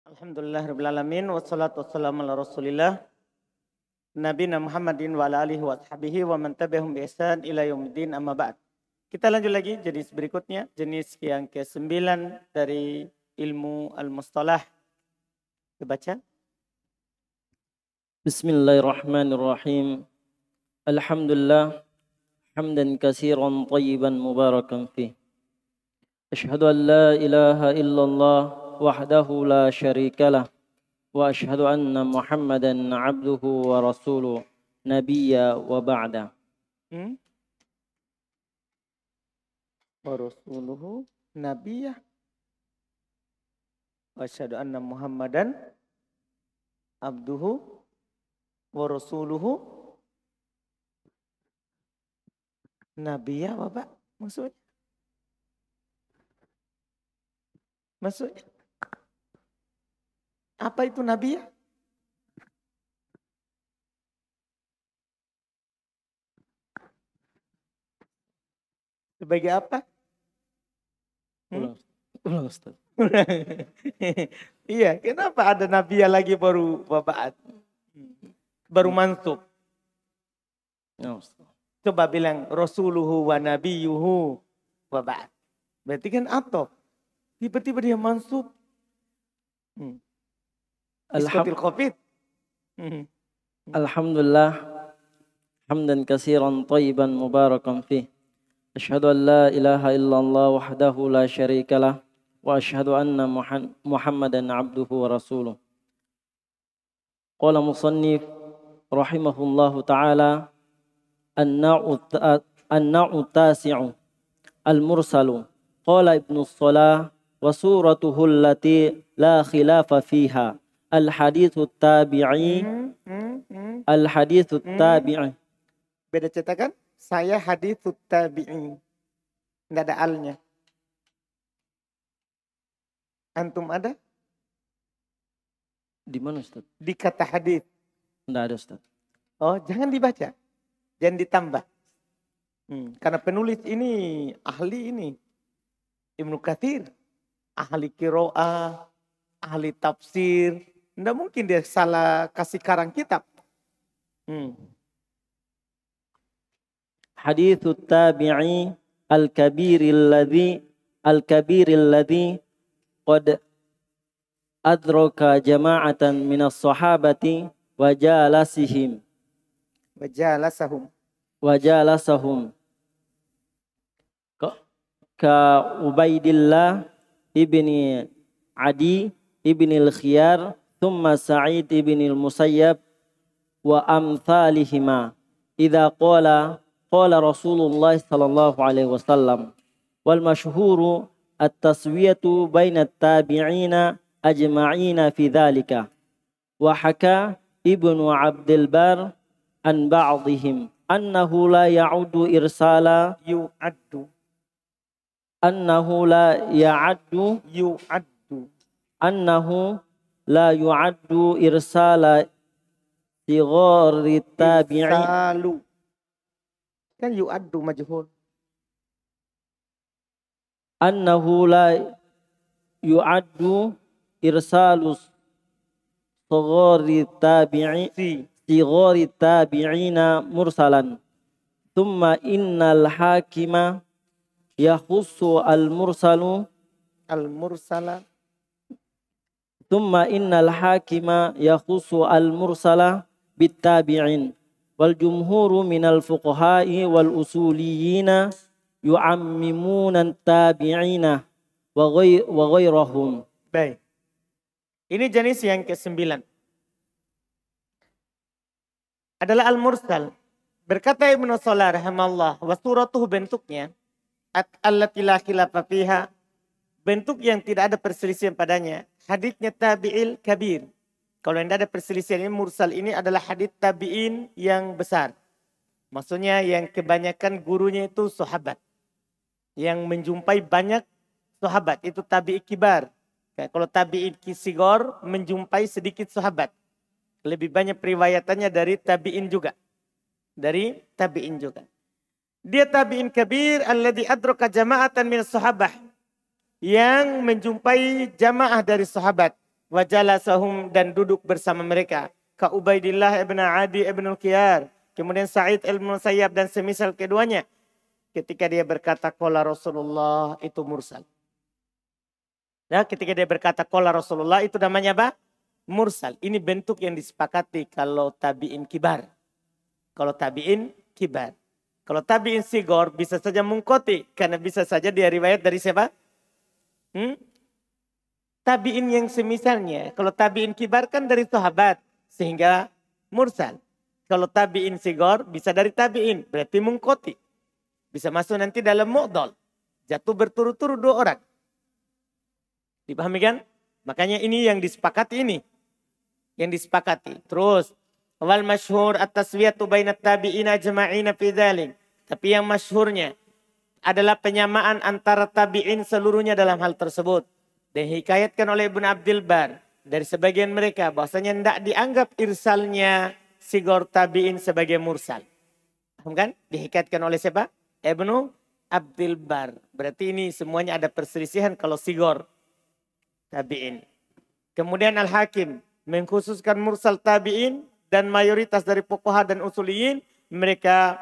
Alhamdulillah rabbil alamin wassalatu wassalamu ala Rasulillah nabiyina Muhammadin wa ala alihi wa sahbihi wa man tabi'ahum bi ihsan ila yaumiddin amma ba'd. Kita lanjut lagi jenis berikutnya, jenis yang ke-9 dari ilmu al-mustalah. Dibaca. Bismillahirrahmanirrahim. Alhamdulillah hamdan katsiran thayyiban mubarakan fih. Asyhadu an la ilaha illallah wahdahu la syarikalah wa asyhadu anna Muhammadan abduhu wa rasuluh nabiyya wa ba'da. Wa rasuluhu nabiyya wa asyhadu anna Muhammadan abduhu wa rasuluhu nabiyya wa ba'da. Maksudnya apa itu nabi ya? Sebagai apa? Ulang Ustaz. Iya, kenapa ada nabi lagi baru babaat? Baru mansub. Coba bilang rasuluhu wa nabiyuhu wa ba'd. Berarti kan atop. Tiba-tiba dia mansub. Alhamdulillah hamdan katsiran thayyiban mubarakan fih. Asyhadu an la ilaha illallah wahdahu la syarikalah wa asyhadu anna Muhammadan abduhu wa rasuluh. Qala musannif rahimahullahu taala an-na'u tasi'u al-mursalu qala ibnu shalah wa suratuhu allati la khilafa fiha al-hadithu tabi'i al-hadithu tabi'i. Beda cetakan? Saya hadithu tabi'i. Enggak ada alnya. Antum ada? Di mana Ustaz? Di kata hadith. Enggak ada Ustaz. Oh, jangan dibaca. Jangan ditambah. Karena penulis ini ahli ini. Ibnu Katsir. Ahli qiraah, ahli tafsir. Tidak mungkin dia salah kasih karang kitab. Hadithu tabi'i al-kabir alladhi qad adraka jama'atan minas sahabati wa jalasahum ka Ubaidillah ibni Adi ibni al-Khiyar thumma Sa'id ibn al-Musayyab wa amthalihima idza qala Rasulullah sallallahu alaihi wasallam wal masyhuru at-taswiyatu baina at-tabi'ina ajma'ina fi dhalika wa haka Ibnu Abdul Bar an ba'dihim annahu la ya'uddu irsala la yu'addu irsala sighari tabi'i. Kan yu'addu majhul. Annahu la yu'addu irsalu sighari tabi'ina mursalan. Thumma innal hakima yakhussu al-mursala Thumma innal hakima yakhussu al-mursala bit-tabi'in wal jumhuru minal fuqaha'i wal usuliyina yu'ammimuna tabi'ina wa ghairahum. Baik. Ini jenis yang ke-9. Adalah al-mursal. Berkata Ibnu Shalah rahimallahu wa suratuhu bentuknya allati la khilafa fiha, bentuk yang tidak ada perselisihan padanya. Haditsnya tabi'il kabir. Kalau tidak ada perselisihan ini mursal ini adalah hadits tabi'in yang besar. Maksudnya yang kebanyakan gurunya itu sahabat. Yang menjumpai banyak sahabat itu tabi'i kibar. Kalau tabi'in sigor menjumpai sedikit sahabat. Lebih banyak periwayatannya dari tabi'in juga. Dia tabi'in kabir alladhi adraka jama'atan min sahabah. Yang menjumpai jamaah dari sahabat. wa jalasahum dan duduk bersama mereka. Ka Ubaidillah ibn Adi ibn al-Qiyar. Kemudian Sa'id al-Musayyab dan semisal keduanya. Ketika dia berkata qala Rasulullah itu mursal. Nah, ketika dia berkata qala Rasulullah itu namanya apa? Mursal. Ini bentuk yang disepakati kalau tabi'in kibar. Kalau tabi'in kibar. Kalau tabi'in sigor bisa saja mungkoti. Karena bisa saja dia riwayat dari siapa? Tabi'in yang semisalnya. Kalau tabi'in kibar kan dari sahabat. Sehingga mursal. Kalau tabi'in sigor bisa dari tabi'in. Berarti mungkoti. Bisa masuk nanti dalam mu'dol. Jatuh berturut-turut 2 orang. Dipahami kan? Makanya ini yang disepakati ini. Yang disepakati. Terus. Wal masyhur at-taswiyatu bainat tabi'ina jama'ina fi dzalik. Tapi yang masyhurnya adalah penyamaan antara tabi'in seluruhnya dalam hal tersebut. Dan hikayatkan oleh Ibn Abdul Bar dari sebagian mereka bahwasanya tidak dianggap irsalnya sigor tabi'in sebagai mursal. Paham kan? Dihikayatkan oleh siapa? Ibn Abdul Bar. Berarti ini semuanya ada perselisihan kalau sigor tabi'in. Kemudian Al-Hakim mengkhususkan mursal tabi'in dan mayoritas dari fuqaha dan usuliyin mereka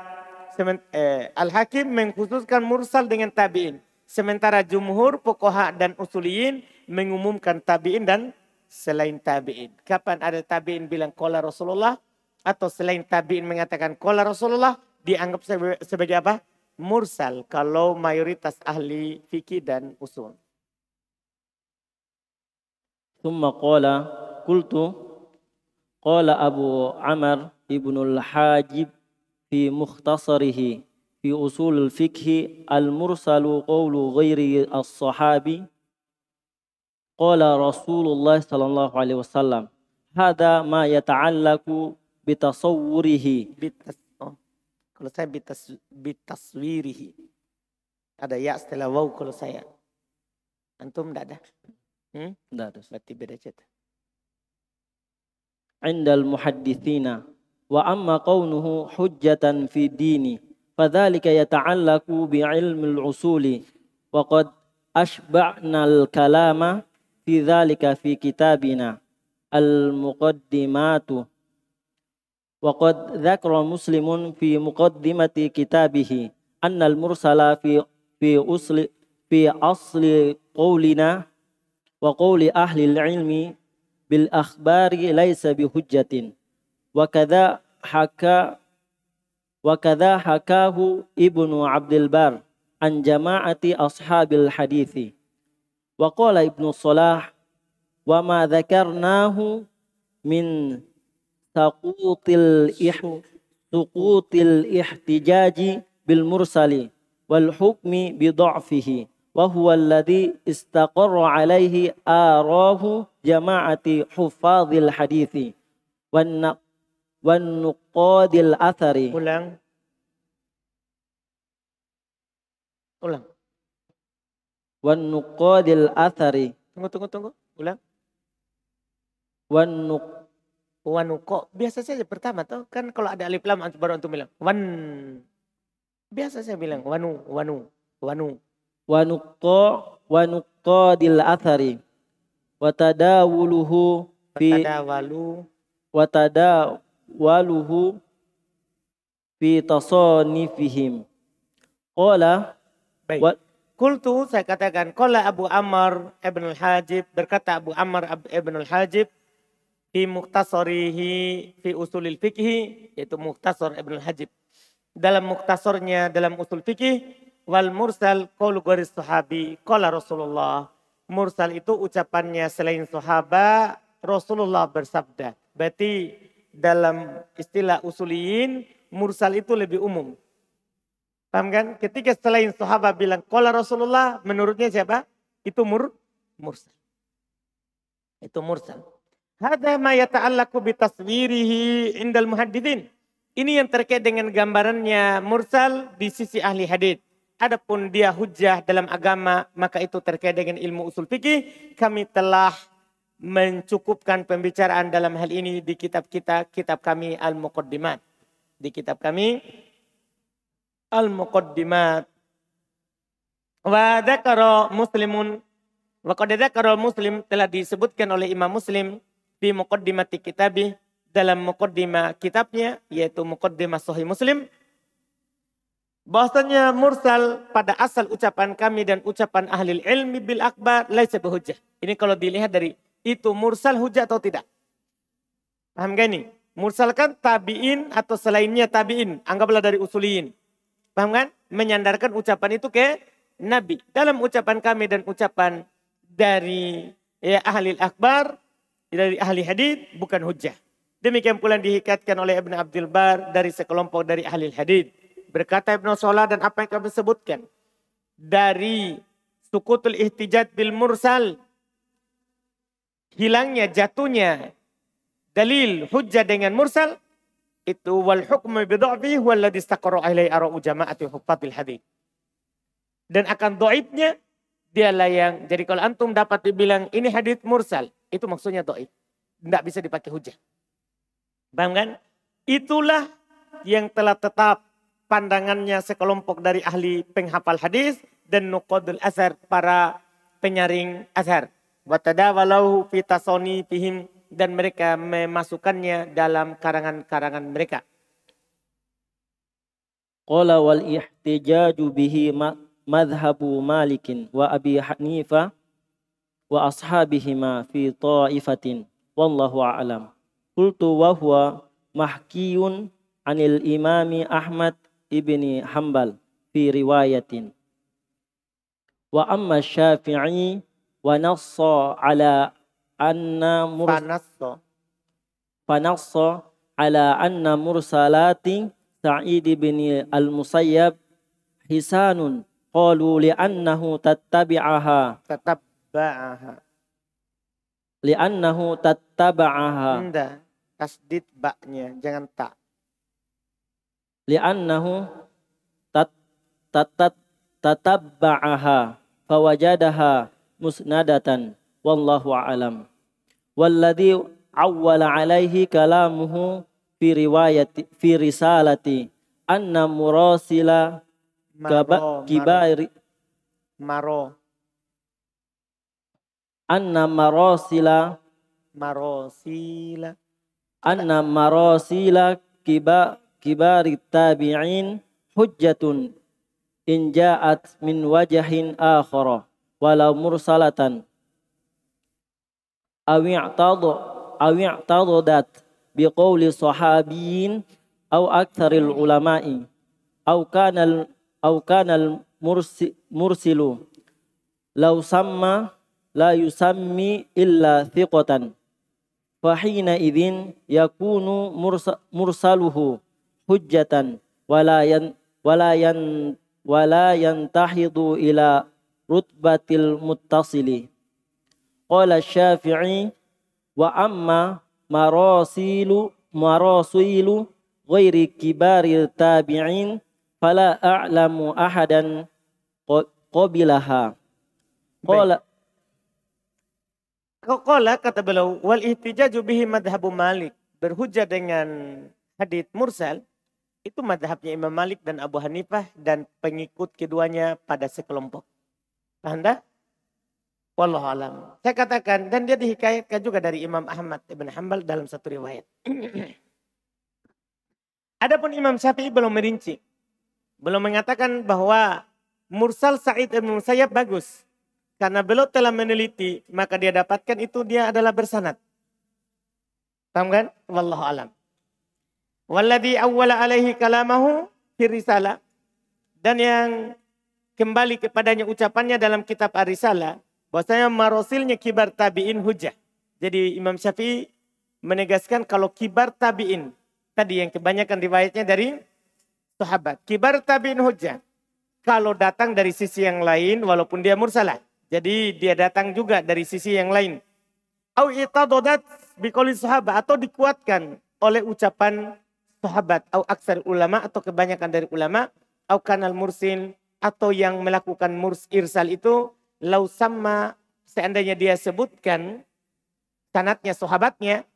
Al-Hakim mengkhususkan mursal dengan tabi'in. Sementara jumhur fuqaha dan usuliyin mengumumkan tabi'in dan selain tabi'in. Kapan ada tabi'in bilang qala Rasulullah atau selain tabi'in mengatakan qala Rasulullah dianggap sebagai apa? Mursal kalau mayoritas ahli fikih dan usul. Thumma qala qultu qala Abu Amr ibn al-Hajib fi mukhtasarihi fi usul al-fiqh al-mursalu qawlu ghairi as-sahabi qala Rasulullah sallallahu alaihi wasallam hadha ma yata'allaku bitasawwurihi kalau saya bitaswirihi ada ya setelah waw kalau saya antum enggak ada enggak ada berarti beda cerita indal muhadditsina wa amma qawnuhu hujjatan fi dini fadzalika yata'allaqu bi ilmi al-usuli wa qad ashba'na al-kalama fi dzalika fi kitabina al-muqaddimatu wa qad dzakara muslimun fi muqaddimati kitabihi anna al-mursala fi asli qawlina wa qawli ahli al-ilmi bil akhbari laysa bihujjatin wa kadza hakahu Ibnu Abdul Bar an jama'ati ashabil hadithi wa qala Ibnu Salah wa ma dzakarnahu min suqutil ihtijaji bil mursali wal hukmi bi dha'fihi wa huwa alladhi istaqarra alaihi arahu jama'ati huffadhil hadithi wan nuqadil athari. Ulang. Wan nuqadil athari. Tunggu. Ulang. Wan wanuko biasa saja pertama tuh kan kalau ada alif lam baru antum bilang wan. Biasa saya bilang wanu. Wanuqadil athari wa tadawuluhu fi tasanifihim qala baik qultu saya katakan qala Abu Amr ibn al-Hajib berkata Abu Amr ibn al-Hajib fi mukhtasarihi fi usulil fiqh yaitu mukhtasar ibn al-Hajib dalam mukhtasarnya dalam usul fikih wal mursal qaulu ghairi sahabi qala Rasulullah. Mursal itu ucapannya selain sahabat Rasulullah bersabda. Berarti dalam istilah usuliyin mursal itu lebih umum. Paham kan? Ketika selain sahabat bilang qala Rasulullah menurutnya siapa? Itu mursal. Itu mursal. Hadza ma yata'allaqu bi taswirihi indal muhadditsin. Ini yang terkait dengan gambarannya mursal di sisi ahli hadits. Adapun dia hujjah dalam agama, maka itu terkait dengan ilmu usul fikih. Kami telah mencukupkan pembicaraan dalam hal ini di kitab kami Al-Muqaddimat. Di kitab kami Al-Muqaddimat. Wa dzakara Muslimun Wa qad dzakara Muslim, telah disebutkan oleh Imam Muslim di muqaddimati kitabih, dalam muqaddimah kitabnya, yaitu muqaddimah Sahih Muslim, bahwasanya mursal pada asal ucapan kami dan ucapan ahli ilmi bil akbar laisa bihujjah. Ini kalau dilihat dari itu mursal hujjah atau tidak. Paham gak ini? Mursal kan tabi'in atau selainnya tabi'in. Anggaplah dari usuliyin. Paham kan? Menyandarkan ucapan itu ke Nabi. Dalam ucapan kami dan ucapan dari ahli akbar, dari ahli hadis bukan hujjah. Demikian pula dihikatkan oleh Ibn Abdul Bar dari sekelompok dari ahli hadis. Berkata Ibn Salah dan apa yang kami sebutkan. Dari sukutul ihtijat bil mursal. Hilangnya, jatuhnya dalil hujjah dengan mursal. Itu wal hukmu bid'afi huwallazi istaqarra alaihi ara'u jama'ati huffatil hadis. Dan akan dhaifnya dialah yang, jadi kalau antum dapat dibilang ini hadis mursal, itu maksudnya dhaif. Tidak bisa dipakai hujjah. Paham kan? Itulah yang telah tetap pandangannya sekelompok dari ahli penghafal hadis dan nuqadul asar, para penyaring asar. Wa tadawalahu fi tasonifihim, dan mereka memasukkannya dalam karangan-karangan mereka. Qala wal ihtijaju bihi madhhabu Malikin wa Abi Hanifah wa ashabihima fi ta'ifatin wallahu a'lam. Qultu wa huwa mahkiyun anil imami Ahmad ibni Hanbal fi riwayatin. Wa amma Syafi'i wa nassa ala anna fanassa ala anna mursalati Sa'id bin al-Musayyab hisanun qalu li'annahu tattabi'aha Enggak, tasdid ba'nya, jangan tak. Li'annahu tatabba'aha fawajadaha musnadatan wallahu a'lam. Walladhi awwala alaihi kalamuhu fi risalati anna murasila kibari anna marasila kibari tabi'in hujjatun in ja'at min wajhin akhara walau mursalatan awi'tadadat biqawli sahabiyin aw aktsaril ulama'i aw kanal mursilu law samma la yusammi illa thiqatan fahina idzin yakunu mursaluhu hujjatan wala yantahidu ila rutbatil muttasili. Qala Syafi'i wa amma marasilu ghairi kibari tabi'in fala a'lamu ahadan qabilaha. Qala kata beliau wal ihtijaju bihi madhhabu Malik, berhujjah dengan hadits mursal itu madhabnya Imam Malik dan Abu Hanifah dan pengikut keduanya pada sekelompok. Paham tak? Wallahu alam. Saya katakan, dan dia dihikayatkan juga dari Imam Ahmad ibn Hanbal dalam satu riwayat. Adapun Imam Syafi'i belum merinci. Belum mengatakan bahwa mursal Sa'id ibn Musayyab bagus. Karena beliau telah meneliti, maka dia dapatkan itu dia adalah bersanad. Paham kan? Wallahu alam. Walladhi awwala alaihi kalamahu fi risalah. Dan yang kembali kepadanya ucapannya dalam kitab Ar-Risalah, bahwasanya marosilnya kibar tabi'in hujjah. Jadi Imam Syafi'i menegaskan kalau kibar tabi'in, tadi yang kebanyakan riwayatnya dari sahabat. Kibar tabi'in hujjah. Kalau datang dari sisi yang lain, walaupun dia mursalah. Jadi dia datang juga dari sisi yang lain. Au itadodat biqauli sahabat, atau dikuatkan oleh ucapan sahabat. Au aksar ulama, atau kebanyakan dari ulama. Au kanal mursil, atau yang melakukan irsal itu lau sama, seandainya dia sebutkan sanadnya sahabatnya,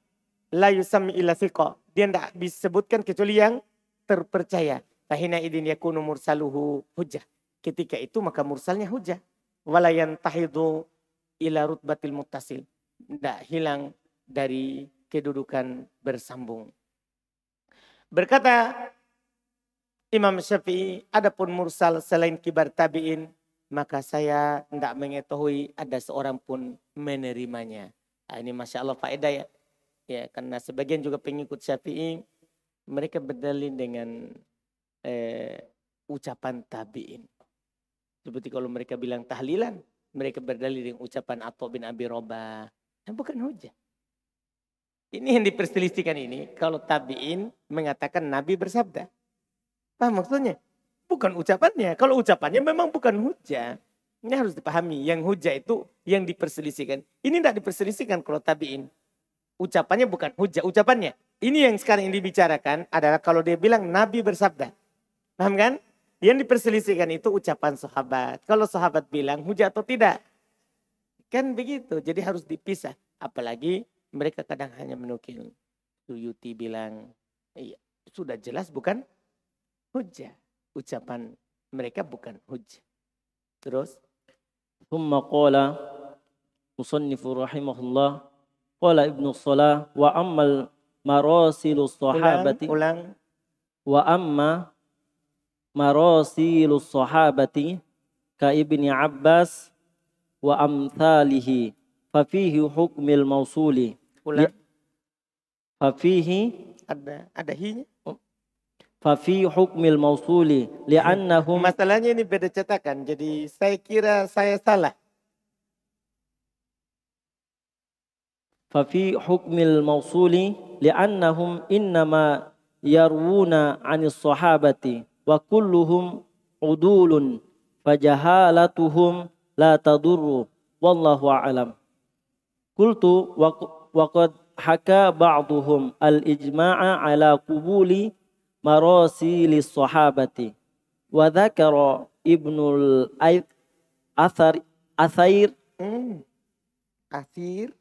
la yusammi illa thiqa, dia tidak disebutkan kecuali yang terpercaya. Fahina idin yakunu mursaluhu hujjah. Ketika itu maka mursalnya hujjah. Wala yantahidu ila rutbatil muttasil. Tidak hilang dari kedudukan bersambung. Berkata Imam Syafi'i, adapun mursal selain kibar tabi'in, maka saya tidak mengetahui ada seorang pun menerimanya. Nah, ini Masya Allah faedah ya. Ya, karena sebagian juga pengikut Syafi'i, mereka berdalil dengan ucapan tabi'in. Seperti kalau mereka bilang tahlilan, mereka berdalil dengan ucapan Atha bin Abi Rabah. Yang bukan hujah. Ini yang diperselisihkan ini, kalau tabi'in mengatakan Nabi bersabda. Paham maksudnya? Bukan ucapannya. Kalau ucapannya memang bukan hujah. Ini harus dipahami. Yang hujah itu yang diperselisihkan. Ini tidak diperselisihkan kalau tabi'in. Ucapannya bukan hujah. Ucapannya. Ini yang sekarang yang dibicarakan adalah kalau dia bilang Nabi bersabda. Paham kan? Yang diperselisihkan itu ucapan sahabat. Kalau sahabat bilang hujah atau tidak. Kan begitu. Jadi harus dipisah. Apalagi mereka kadang hanya menukil. Suyuti bilang, iya, sudah jelas bukan hujah. Ucapan mereka bukan hujah. Terus? ثم قال مصنف رحمه الله قال ابن الصلاة وأما مراسل الصحابة Ulang. وأما مراسيل الصحابة كابن عباس وأمثاله ففيه حكم الموصول Ulang. ففيه Ada hi-nya. ففي حكم الموصول لأنهم Masalahnya ini beda cetakan. Jadi saya kira saya salah. ففي حكم الموصول لأنهم إنما يروون عن الصحابة وكلهم عدول فجهالتهم لا تضر والله أعلم قلت وقد حكى بعضهم الإجماع على قبول مراسيل الصحابة وذكر ابن الأثير Athir.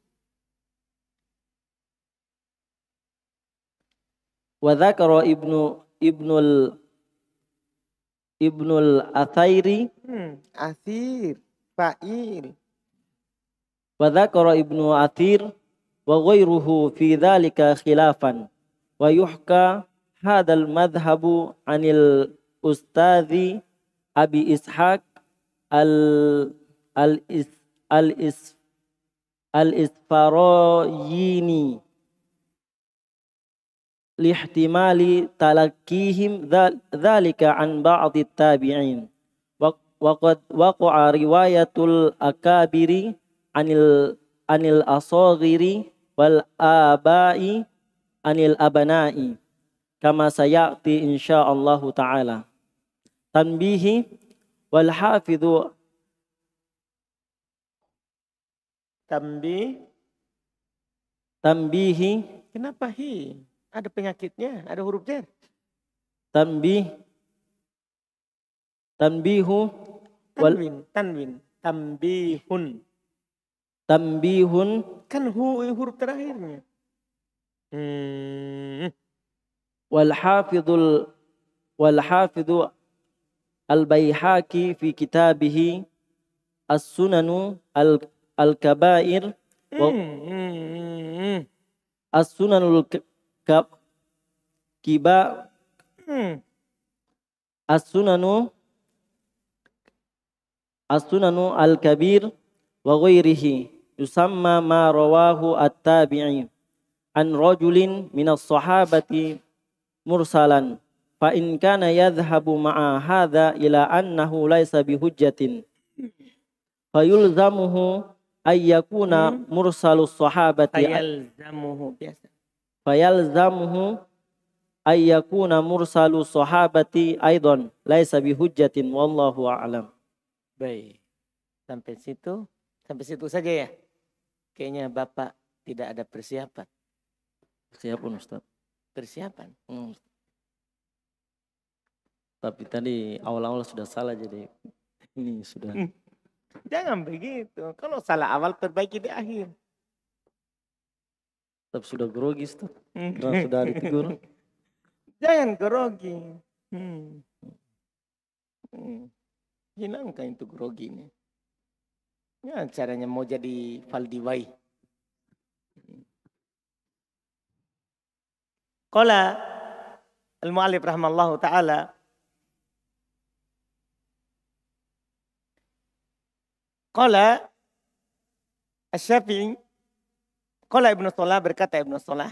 وذكر ابن الأثير Athir. Fa'il. وذكر ابن أثير وغيره في ذلك خلافا ويحكى هذا المذهب عن الأستاذ أبي إسحاق الإسفرايني لاحتمال تلقيهم ذلك عن بعض التابعين وقد وقع رواية الأكابر عن الأصاغر والآباء عن الأبناء كما سيأتي إن شاء الله تعالى تنبيه والحافظ تنبيه Kenapa hi? Ada penyakitnya, ada huruf jar. تنبيه Tanwin. Tambihun. تنبيه Kan huruf terakhirnya. والحافظ البيهقي في كتابه السنن الكبائر السنن السنن الكبير وغيره يسمى ما رواه التابعي عن رجل من الصحابة مرسلا فإن كان يذهب مع هذا إلى أنه ليس بحجة فيلزمه أن يكون مرسل الصحابة فيلزمه أن يكون مرسل الصحابة أيضا ليس بحجة والله أعلم. Baik. Sampai situ saja ya. Kayaknya Bapak tidak ada persiapan. Persiapan Ustaz. Persiapan. Tapi tadi awal-awal sudah salah jadi ini sudah. Jangan begitu. Kalau salah awal perbaiki di akhir. Tapi sudah grogi Ustaz. Sudah ditegur. Jangan grogi. Hilangkan itu groginya. Ya, caranya mau jadi Faldiwai. Qala al-mu'allif rahimallahu ta'ala. Qala Asy-Syafi'i. Qala Ibnu Shalah, berkata Ibnu Shalah.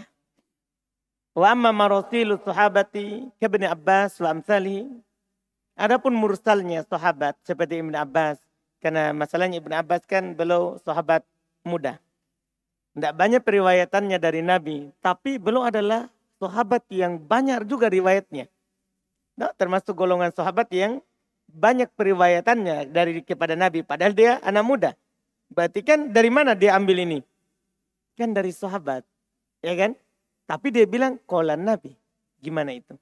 Wa amma marasilu sahabati kabni Abbas wa amsalihi. Adapun mursalnya sahabat seperti Ibnu Abbas. Karena masalahnya Ibnu Abbas kan beliau sahabat muda. Tidak banyak periwayatannya dari Nabi. Tapi beliau adalah sahabat yang banyak juga riwayatnya. Nah, termasuk golongan sahabat yang banyak periwayatannya dari kepada Nabi. Padahal dia anak muda. Berarti kan dari mana dia ambil ini? Kan dari sahabat. Ya kan? Tapi dia bilang qolan Nabi. Gimana itu?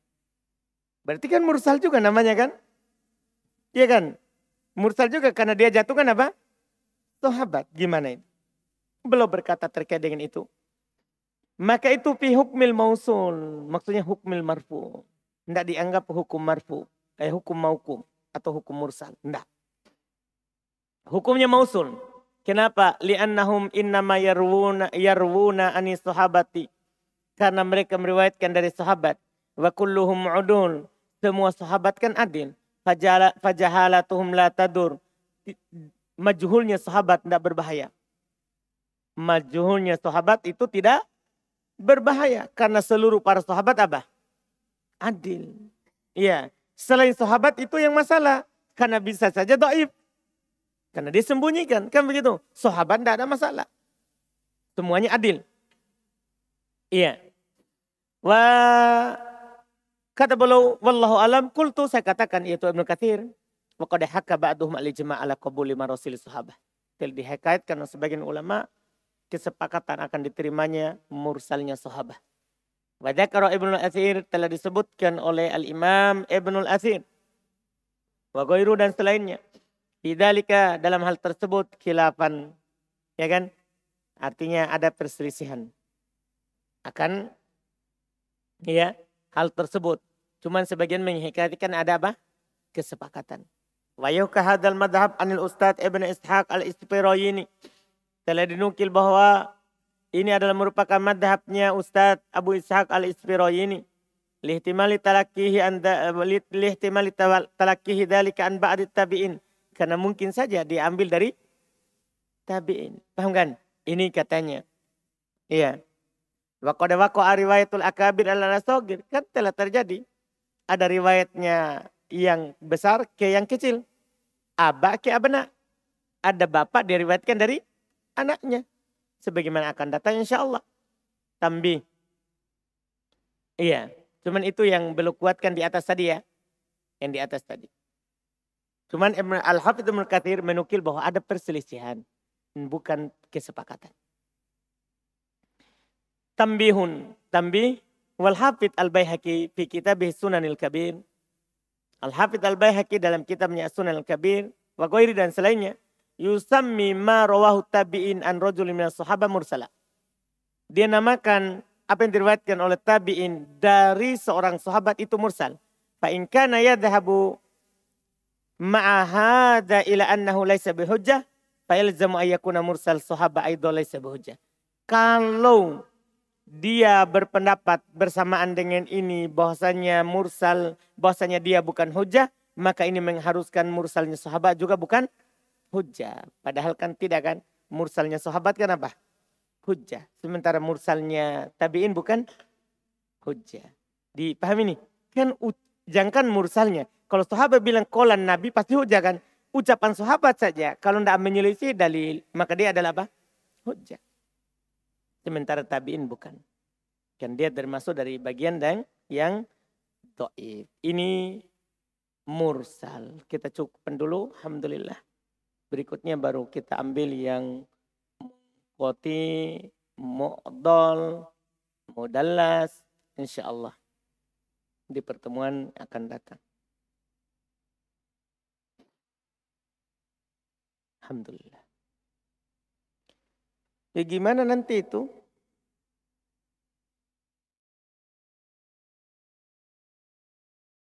Berarti kan mursal juga namanya kan? Iya kan? Mursal juga karena dia jatuhkan apa? Sahabat. Gimana itu? Belum berkata terkait dengan itu. Maka itu fi hukmil mausul. Maksudnya hukmil marfu. Tidak dianggap hukum marfu. Kayak hukum maukum. Atau hukum mursal. Tidak. Hukumnya mausul. Kenapa? Li'annahum innama yarwuna anis sahabati. Karena mereka meriwayatkan dari sahabat. Wa kulluhum udul. Semua sahabat kan adil. Fajahalatuhum la tadur. Majhulnya sahabat tidak berbahaya. Majhulnya sahabat itu tidak berbahaya. Karena seluruh para sahabat apa? Adil. Iya. Selain sahabat itu yang masalah. Karena bisa saja dhaif. Karena dia sembunyikan. Kan begitu. Sahabat tidak ada masalah. Semuanya adil. Iya. Kata beliau, wallahu alam, kultu saya katakan, yaitu Ibnu Katsir. Wa qad hakka ba'duhum al-ijma' ala qabuli marasil sahabah. Telah dihikaitkan sebagian ulama kesepakatan akan diterimanya mursalnya sahabah. Wa dzakara Ibnu Al-Atsir, telah disebutkan oleh Al-Imam Ibnu Al-Atsir. Wa ghairu, dan selainnya. Bidzalika, dalam hal tersebut khilafan, ya kan? Artinya ada perselisihan akan ya hal tersebut. Cuman sebagian menghikayatkan ada apa? Kesepakatan. Wa yuka hadzal madhab anil Ustaz Ibnu Ishaq al-Isfirayini. Telah dinukil bahwa ini adalah merupakan madhabnya Ustaz Abu Ishaq al-Isfirayini. Lihtimali talaqqihi dzalika an ba'd tabi'in. Karena mungkin saja diambil dari tabi'in. Paham kan? Ini katanya. Iya. Wa qad waqa'a riwayatul akabir al-asagir. Kan telah terjadi. Ada riwayatnya yang besar ke yang kecil. Aba ke abna. Ada bapak diriwayatkan dari anaknya. Sebagaimana akan datang insyaallah. Tambih. Iya. Cuman itu yang belum kuatkan di atas tadi ya. Yang di atas tadi. Cuman Al-Hafidz Ibnu Katsir menukil bahwa ada perselisihan. Bukan kesepakatan. Tambih wal Hafidz Al-Baihaqi fi kitabih Sunanil Kabir. Al-Hafidz Al-Baihaqi dalam kitabnya Sunanil Kabir wa ghairi, dan selainnya, yusammi ma rawahu tabi'in an rajulin minas sahabah mursala. Dia namakan apa yang diriwayatkan oleh tabi'in dari seorang sahabat itu mursal. Fa in kana yadhhabu ma'a hadza ila annahu laisa bihujjah fa yalzamu ayyakuna mursal sahabah aidha laisa bihujjah. Kalau dia berpendapat bersamaan dengan ini bahwasanya dia bukan hujah, maka ini mengharuskan mursalnya sahabat juga bukan hujah. Padahal kan tidak kan, mursalnya sahabat kan apa? Hujah. Sementara mursalnya tabi'in bukan hujah. Dipahami nih? Kan jangan mursalnya. Kalau sahabat bilang qolan Nabi pasti hujah kan? Ucapan sahabat saja. Kalau tidak menyelisih dalil, maka dia adalah apa? Hujah. Sementara tabi'in bukan. Kan dia termasuk dari bagian yang dhaif. Ini mursal. Kita cukupkan dulu. Alhamdulillah. Berikutnya baru kita ambil yang qati, mu'dal, mudallas. InsyaAllah. Di pertemuan akan datang. Alhamdulillah. Ya gimana nanti itu?